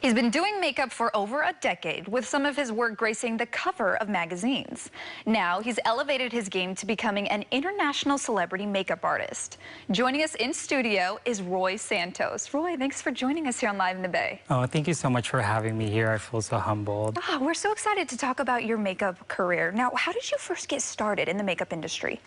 He's been doing makeup for over a decade, with some of his work gracing the cover of magazines. Now he's elevated his game to becoming an international celebrity makeup artist. Joining us in studio is Roi Santos. Roi, thanks for joining us here on Live in the Bay. Oh, thank you so much for having me here. I feel so humbled. We're so excited to talk about your makeup career. Now, how did you first get started in the makeup industry?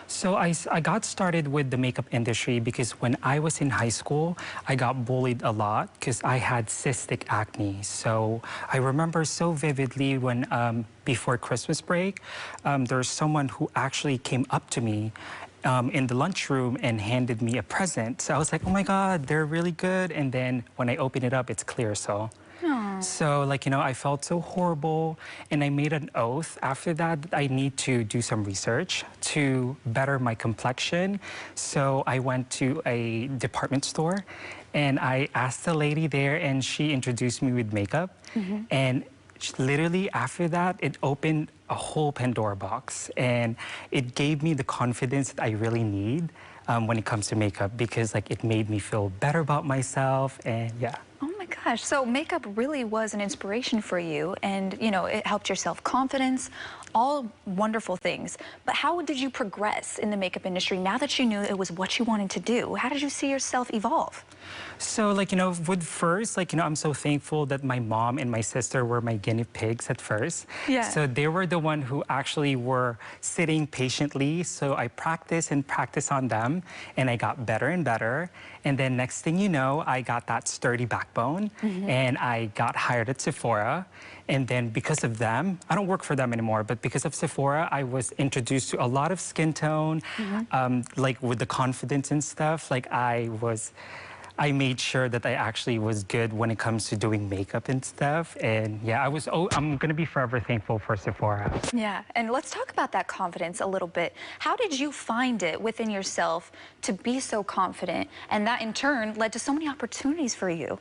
So I got started with the makeup industry because when I was in high school, I got bullied a lot because I had cystic acne. So I remember so vividly when before Christmas break, there's someone who actually came up to me in the lunchroom and handed me a present. So I was like, oh my God, they're really good. And then when I open it up, it's clear. So, I felt so horrible, and I made an oath after that I need to do some research to better my complexion. So I went to a department store, and I asked the lady there, and she introduced me with makeup. And literally after that, it opened a whole Pandora box, and it gave me the confidence that I really need when it comes to makeup, because it made me feel better about myself, and yeah. Oh my gosh, so makeup really was an inspiration for you, and it helped your self-confidence, all wonderful things. But how did you progress in the makeup industry now that you knew it was what you wanted to do? How did you see yourself evolve? So, with first, I'm so thankful that my mom and my sister were my guinea pigs at first. Yeah. So they were the one who actually were sitting patiently. So I practiced and practiced on them, and I got better and better. And then next thing you know, I got that sturdy backbone, and I got hired at Sephora. And then because of them, I don't work for them anymore, but because of Sephora, I was introduced to a lot of skin tone, with the confidence and stuff. I made sure that I actually was good when it comes to doing makeup and stuff. And yeah, I'm gonna be forever thankful for Sephora. Yeah, and let's talk about that confidence a little bit. How did you find it within yourself to be so confident, and that in turn led to so many opportunities for you?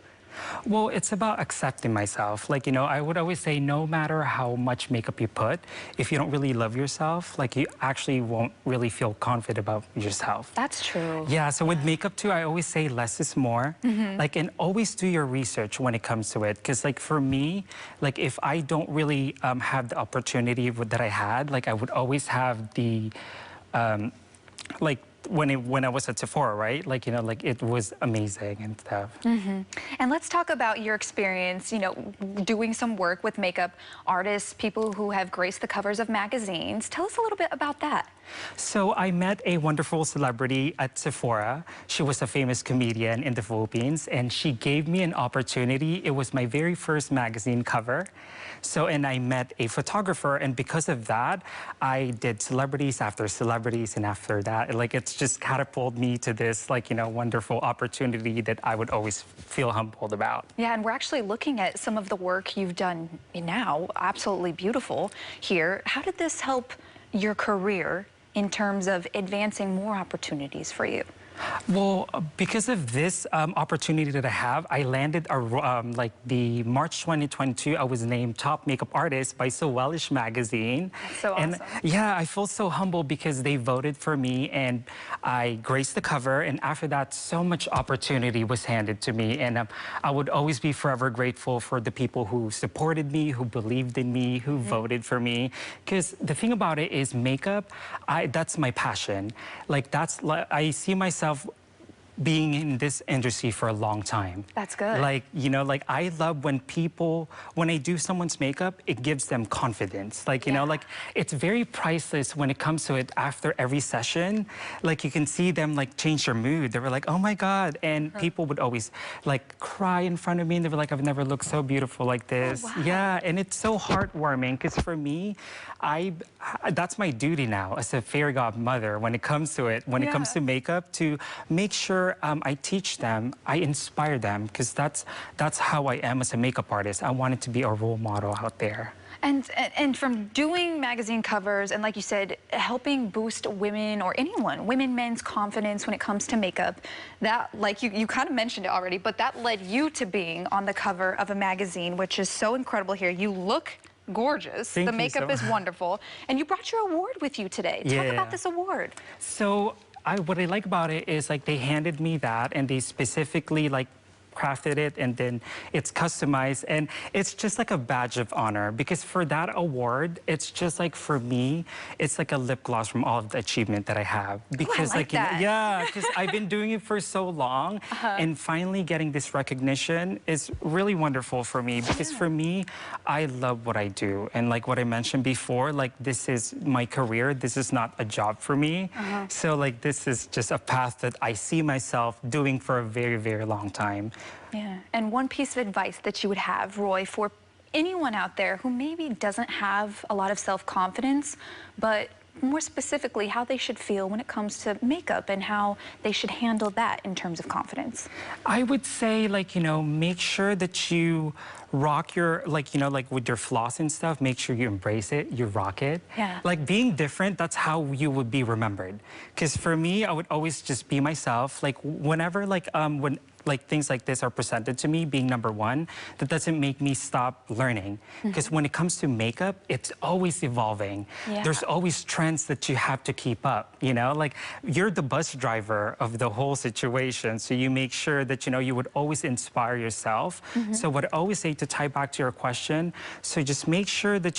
Well, it's about accepting myself. I would always say, no matter how much makeup you put, if you don't really love yourself, you actually won't really feel confident about yourself. That's true. Yeah, so with makeup too, I always say less is more. And always do your research when it comes to it. Because for me, if I don't really have the opportunity that I had, I would always have the, when I was at Sephora, right? It was amazing and stuff. And let's talk about your experience, doing some work with makeup artists, people who have graced the covers of magazines. Tell us a little bit about that. So I met a wonderful celebrity at Sephora. She was a famous comedian in the Philippines, and she gave me an opportunity. It was my very first magazine cover. And I met a photographer, and because of that, I did celebrities after celebrities, and after that, it's just catapulted me to this, wonderful opportunity that I would always feel humbled about. Yeah, and we're actually looking at some of the work you've done now, absolutely beautiful here. How did this help your career in terms of advancing more opportunities for you? Well, because of this opportunity that I have, I landed the March 2022. I was named top makeup artist by So Wellish magazine. That's so awesome. And yeah, I feel so humble because they voted for me, and I graced the cover. And after that, so much opportunity was handed to me, and I would always be forever grateful for the people who supported me, who believed in me, who voted for me. Because the thing about it is, makeup, that's my passion. I see myself being in this industry for a long time. That's good. I love when I do someone's makeup, it gives them confidence. It's very priceless when it comes to it after every session. You can see them change their mood. They were like, oh my God. And people would always cry in front of me, and they were like, I've never looked so beautiful like this. Oh, wow. Yeah, and it's so heartwarming, because for me, that's my duty now as a fairy godmother when it comes to it, when it comes to makeup, to make sure I teach them, I inspire them, because that's how I am as a makeup artist. I wanted to be a role model out there. And from doing magazine covers and, like you said, helping boost women or men's confidence when it comes to makeup, that, you kind of mentioned it already, but that led you to being on the cover of a magazine, which is so incredible here. You look gorgeous. The makeup is wonderful. And you brought your award with you today. Talk about this award. So what I like about it is they handed me that, and they specifically crafted it, and then it's customized, and it's just like a badge of honor, because for that award, it's just like, for me, it's like a lip gloss from all of the achievement that I have. Because like that. yeah, because I've been doing it for so long, and finally getting this recognition is really wonderful for me, because for me, I love what I do. And like what I mentioned before, like, this is my career. This is not a job for me. So like, this is just a path that I see myself doing for a very, very long time. Yeah. And one piece of advice that you would have, Roy, for anyone out there who maybe doesn't have a lot of self-confidence, but more specifically, how they should feel when it comes to makeup and how they should handle that in terms of confidence? I would say, like, make sure that you rock your, like, like with your floss and stuff, make sure you embrace it, you rock it. Yeah. Like, being different, that's how you would be remembered. Because for me, I would always just be myself. Like, whenever, when things like this are presented to me, being number one, that doesn't make me stop learning. Because when it comes to makeup, it's always evolving. Yeah. There's always trends that you have to keep up, Like, you're the bus driver of the whole situation, so you make sure that, you would always inspire yourself. So what I always say, to tie back to your question, so just make sure that,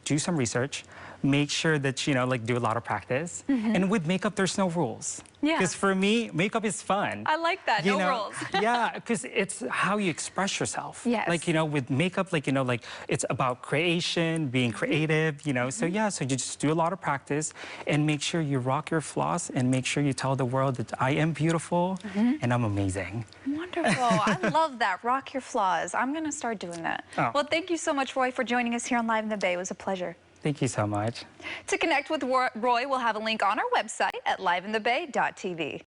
do some research, make sure that, do a lot of practice. And with makeup, there's no rules. Yeah. Because for me, makeup is fun. I like that, no rules. Yeah, because it's how you express yourself. Yes. Like, with makeup, it's about creation, being creative, So yeah, so you just do a lot of practice, and make sure you rock your floss, and make sure you tell the world that I am beautiful and I'm amazing. Wonderful. I love that. Rock your flaws. I'm going to start doing that. Oh. Well, thank you so much, Roy, for joining us here on Live in the Bay. It was a pleasure. Thank you so much. To connect with Roy, we'll have a link on our website at liveinthebay.tv.